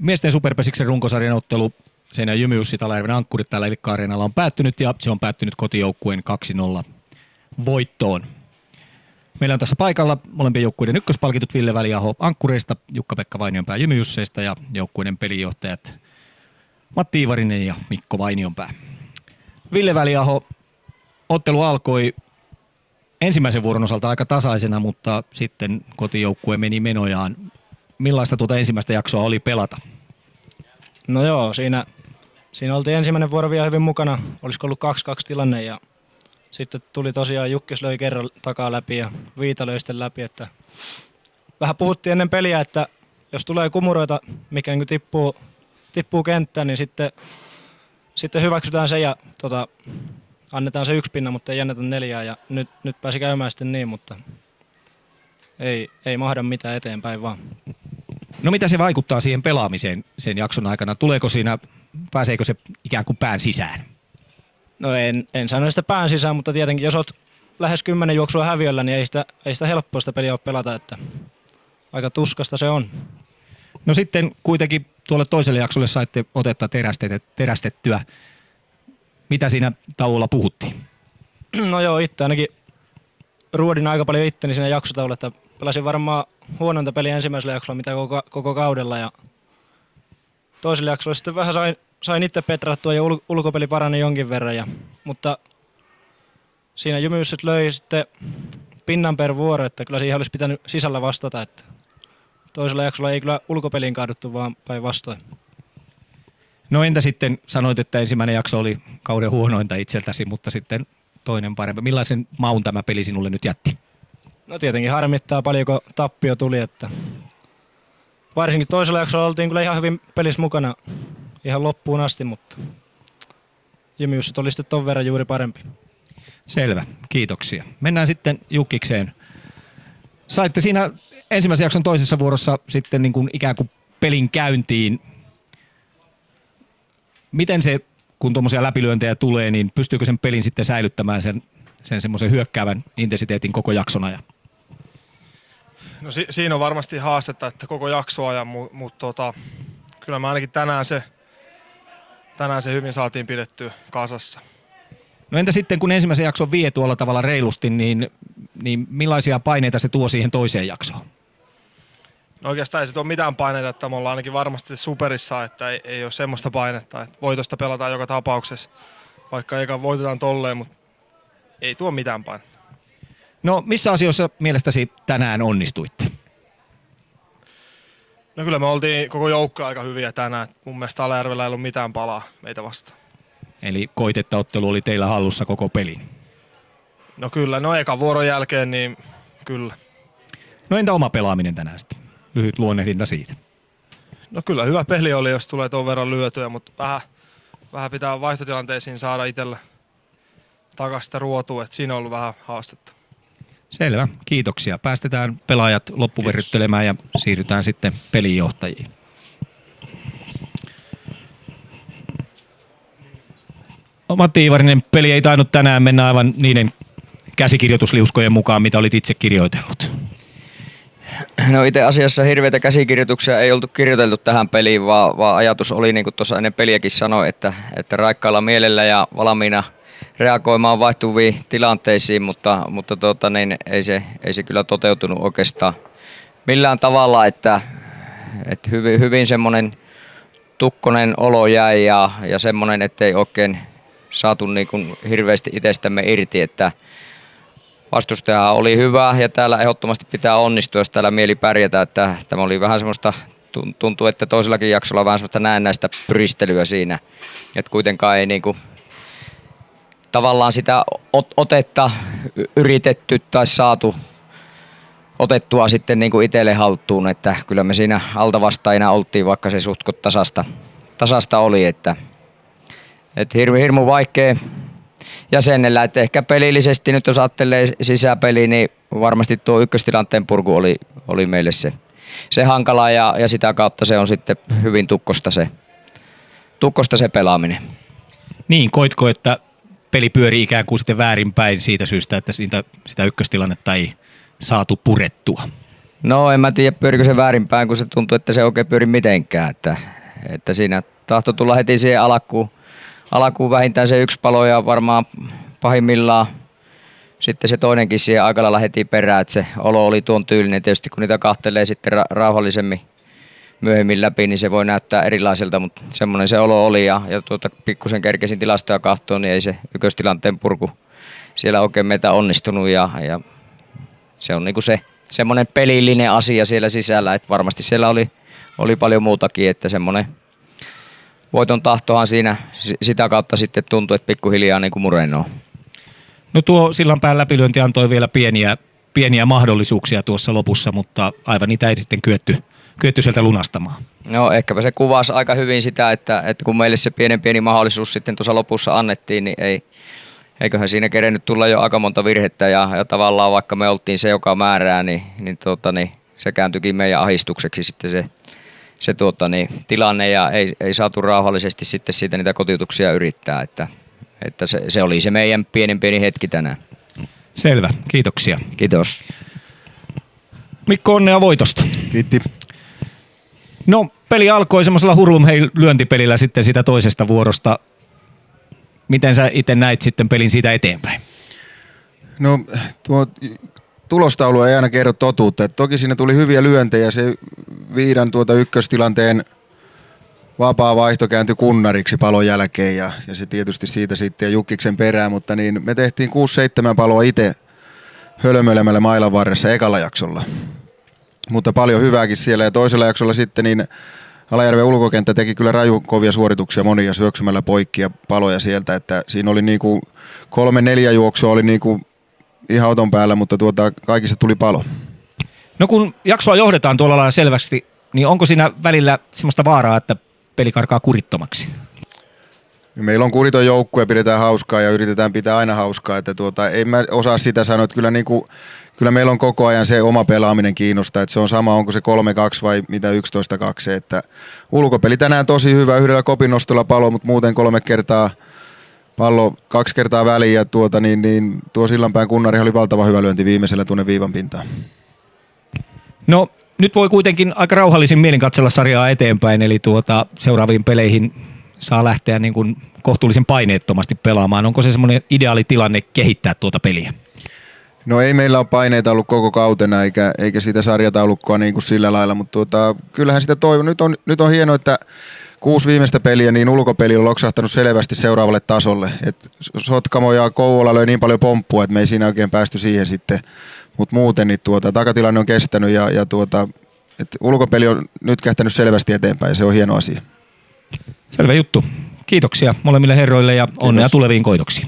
Miesten Superpesiksen runkosarjan ottelu Seinäjoen Jymy Jussi Talajärven Ankkurit täällä Ilkka-areenalla on päättynyt ja se on päättynyt kotijoukkueen 2-0 voittoon. Meillä on tässä paikalla molempien joukkueiden ykköspalkitut Ville Väliaho Ankkureista, Jukka-Pekka Vainionpää Jymy Jusseista ja joukkueiden pelijohtajat Matti Iivarinen ja Mikko Vainionpää. Ville Väliaho, ottelu alkoi ensimmäisen vuoron osalta aika tasaisena, mutta sitten kotijoukkue meni menojaan. Millaista tuota ensimmäistä jaksoa oli pelata? No joo, siinä oltiin ensimmäinen vuoro vielä hyvin mukana. Olisiko ollut 2-2 tilanne ja sitten tuli tosiaan Jukkis löi kerran takaa läpi ja Viita löi sitten läpi. Että vähän puhuttiin ennen peliä, että jos tulee kumuroita, mikä niin tippuu kenttään, niin sitten hyväksytään se ja annetaan se 1 pinna, mutta ei anneta 4. Ja nyt pääsi käymään sitten niin, mutta ei mahda mitään eteenpäin vaan. No mitä se vaikuttaa siihen pelaamiseen sen jakson aikana? Pääseekö se ikään kuin pään sisään? No en sano sitä pään sisään, mutta tietenkin jos olet lähes 10 juoksua häviöllä, niin ei sitä helppoa sitä peliä ole pelata, että aika tuskasta se on. No sitten kuitenkin tuolle toiselle jaksolle saitte otetta terästettyä. Mitä siinä tauolla puhuttiin? No joo, itse ainakin ruodin aika paljon itteni siinä jaksotauolla, että pelasin varmaan huonointa peliä ensimmäisellä jaksolla mitä koko kaudella ja toisella jaksolla sitten vähän sain itse petrattua ja ulkopeli parani jonkin verran, mutta siinä Jymyysset löi sitten pinnan per vuoro, että kyllä siihen olisi pitänyt sisällä vastata, että toisella jaksolla ei kyllä ulkopeliin kaaduttu vaan päinvastoin. No entä sitten sanoit, että ensimmäinen jakso oli kauden huonointa itseltäsi, mutta sitten toinen parempi. Millaisen maun tämä peli sinulle nyt jätti? No tietenkin harmittaa paljonko tappio tuli, että varsinkin toisella jaksolla oltiin kyllä ihan hyvin pelissä mukana ihan loppuun asti, mutta Jymyysset oli sitten ton verran juuri parempi. Selvä, kiitoksia. Mennään sitten Jukkikseen. Saitte siinä ensimmäisen jakson toisessa vuorossa sitten niin kuin ikään kuin pelin käyntiin. Miten se, kun tuommoisia läpilyöntejä tulee, niin pystyykö sen pelin sitten säilyttämään sen semmoisen hyökkäävän intensiteetin koko jakson ajan? No siinä on varmasti haastetta, että koko jaksoajan, mutta kyllä mä ainakin tänään se hyvin saatiin pidettyä kasassa. No entä sitten, kun ensimmäisen jakson vie tuolla tavalla reilusti, niin millaisia paineita se tuo siihen toiseen jaksoon? No oikeastaan ei se tuo mitään paineita, että me ollaan ainakin varmasti superissa, että ei ole semmoista painetta, että voitosta pelataan joka tapauksessa, vaikka eka voitetaan tolleen, mutta ei tuo mitään painetta. No missä asioissa mielestäsi tänään onnistuitte? No kyllä me oltiin koko joukko aika hyviä tänään. Mun mielestä Alajärvellä ei ollut mitään palaa meitä vastaan. Eli koitettaottelu oli teillä hallussa koko pelin? No kyllä, no ekan vuoron jälkeen niin kyllä. No entä oma pelaaminen tänään sitten? Lyhyt luonnehdinta siitä. No kyllä hyvä peli oli, jos tulee tuon verran lyötyä, mutta vähän pitää vaihtotilanteisiin saada itsellä takaisin sitä ruotua, että siinä on ollut vähän haastetta. Selvä, kiitoksia. Päästetään pelaajat loppuverryttelemään ja siirrytään sitten pelinjohtajiin. Matti Iivarinen, peli ei tainnut tänään mennä aivan niiden käsikirjoitusliuskojen mukaan, mitä olit itse kirjoitellut. No itse asiassa hirveitä käsikirjoituksia ei oltu kirjoiteltu tähän peliin, vaan ajatus oli, niin kuin tuossa ennen peliäkin sanoi, että raikkaalla mielellä ja valmiina reagoimaan vaihtuviin tilanteisiin, mutta ei se kyllä toteutunut oikeastaan millään tavalla, että hyvin semmoinen tukkonen olo jäi ja semmoinen, ettei oikein saatu niin kuin hirveästi itsestämme irti, että vastustaja oli hyvä ja täällä ehdottomasti pitää onnistua, jos täällä mieli pärjätä, että tämä oli vähän semmoista, tuntuu, että toisellakin jaksolla vähän semmoista näennäistä pyristelyä siinä, että kuitenkaan ei niinku tavallaan sitä otetta yritetty tai saatu otettua sitten niinku itselle haltuun, että kyllä me siinä altavastaajina oltiin, vaikka se suhtkot tasasta oli, että hirmu vaikea jäsenellä, että ehkä pelillisesti nyt jos ajattelee sisäpeli, niin varmasti tuo ykköstilanteen purku oli meille se hankala ja sitä kautta se on sitten hyvin tukkosta se pelaaminen. Niin, koitko, että peli pyörii ikään kuin sitten väärinpäin siitä syystä, että sitä ykköstilannetta ei saatu purettua? No en mä tiedä pyörikö se väärinpäin, kun se tuntui, että se ei oikein pyöri mitenkään. Että siinä tahtoi tulla heti siihen alkuun vähintään se yksi palo ja varmaan pahimmillaan sitten se toinenkin siihen aika lailla heti perään, että se olo oli tuon tyylinen. Tietysti kun niitä kahtelee sitten rauhallisemmin myöhemmin läpi, niin se voi näyttää erilaiselta, mutta semmoinen se olo oli ja pikkusen kerkesin tilastoja kahtoon, niin ei se ykköstilanteen purku siellä oikein meitä onnistunut ja se on niinku se semmoinen pelillinen asia siellä sisällä, että varmasti siellä oli paljon muutakin, että semmoinen voiton tahtohan siinä sitä kautta sitten tuntui, että pikkuhiljaa niin kuin murenoo. No tuo sillanpään läpilyönti antoi vielä pieniä mahdollisuuksia tuossa lopussa, mutta aivan niitä ei sitten kyetty sieltä lunastamaan. No ehkäpä se kuvasi aika hyvin sitä, että kun meille se pieni mahdollisuus sitten tuossa lopussa annettiin, niin eiköhän siinä kerennyt tulla jo aika monta virhettä ja tavallaan vaikka me oltiin se, joka määrää, niin se kääntyikin meidän ahdistukseksi sitten se tilanne ja ei saatu rauhallisesti sitten siitä niitä kotiutuksia yrittää, että se oli se meidän pieni hetki tänään. Selvä, kiitoksia. Kiitos. Mikko, onnea voitosta. Kiitti. No, peli alkoi semmoisella hurlum-lyöntipelillä sitten siitä toisesta vuorosta. Miten sä itse näit sitten pelin siitä eteenpäin? No tuo tulostaulu ei aina kerro totuutta. Et toki siinä tuli hyviä lyöntejä. Se Viidan ykköstilanteen vapaa vaihto kääntyi kunnariksi palon jälkeen ja se tietysti siitä sitten ja Jukkiksen perään, mutta niin me tehtiin 6-7 paloa itse hölmöilemällä mailan varressa ekalla jaksolla. Mutta paljon hyvääkin siellä ja toisella jaksolla sitten niin Alajärven ulkokenttä teki kyllä kovia suorituksia monia syöksymällä poikki ja paloja sieltä, että siinä oli niinku 3-4 juoksua oli niinku ihan oton päällä, mutta kaikissa tuli palo. No kun jaksoa johdetaan tuolla lailla selvästi, niin onko siinä välillä semmoista vaaraa, että peli karkaa kurittomaksi? Meillä on kuriton joukkue ja pidetään hauskaa ja yritetään pitää aina hauskaa, että en mä osaa sitä sanoa, että kyllä meillä on koko ajan se oma pelaaminen kiinnostaa, että se on sama, onko se 3-2 vai mitä 11-2, että ulkopeli tänään tosi hyvä, yhdellä kopinnostolla palo, mutta muuten 3 kertaa pallo 2 kertaa väliin ja tuo sillanpään kunnari oli valtava hyvä lyönti viimeisellä tuonne viivan pintaan. No nyt voi kuitenkin aika rauhallisin mielin katsella sarjaa eteenpäin, eli seuraaviin peleihin saa lähteä niin kuin kohtuullisen paineettomasti pelaamaan. Onko se semmoinen ideaali tilanne kehittää tuota peliä? No ei meillä ole paineita ollut koko kautena eikä sitä sarjataulukkoa niin kuin sillä lailla, mutta kyllähän sitä toivon. Nyt on hienoa, että 6 viimeistä peliä, niin ulkopeli on loksahtanut selvästi seuraavalle tasolle. Et Sotkamo ja Kouvola löi niin paljon pomppua, että me ei siinä oikein päästy siihen sitten. Mutta muuten niin takatilanne on kestänyt ja ulkopeli on nyt kähtänyt selvästi eteenpäin ja se on hieno asia. Selvä juttu. Kiitoksia molemmille herroille ja onnea tuleviin koitoksiin.